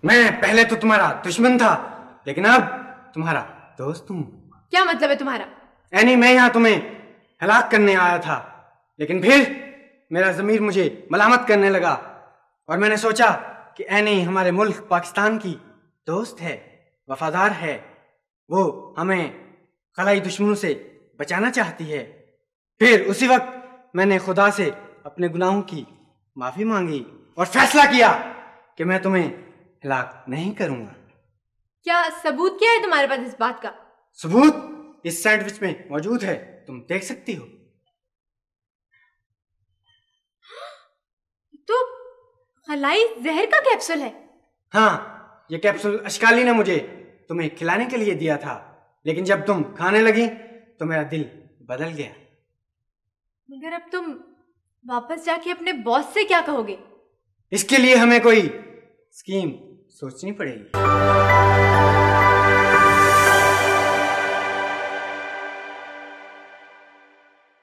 मैं पहले तो तुम्हारा दुश्मन था, लेकिन अब तुम्हारा दोस्त हूँ। क्या मतलब है तुम्हारा? एनी, मैं यहाँ तुम्हें हलाक करने आया था, लेकिन फिर मेरा ज़मीर मुझे मलामत करने लगा और मैंने सोचा कि एनी हमारे मुल्क पाकिस्तान की दोस्त है, वफादार है, वो हमें खलाई दुश्मनों से बचाना चाहती है। फिर उसी वक्त मैंने खुदा से अपने गुनाहों की माफ़ी मांगी और फैसला किया कि मैं तुम्हें हलाक नहीं करूँगा। क्या सबूत क्या है तुम्हारे पास इस बात का? सबूत इस सैंडविच में मौजूद है, तुम देख सकती हो। तो खलाई जहर का कैप्सूल है? हाँ, ये कैप्सूल अश्काली ने मुझे तुम्हें खिलाने के लिए दिया था, लेकिन जब तुम खाने लगी तो मेरा दिल बदल गया। मगर अब तुम वापस जाके अपने बॉस से क्या कहोगे? इसके लिए हमें कोई स्कीम सोचनी पड़ेगी।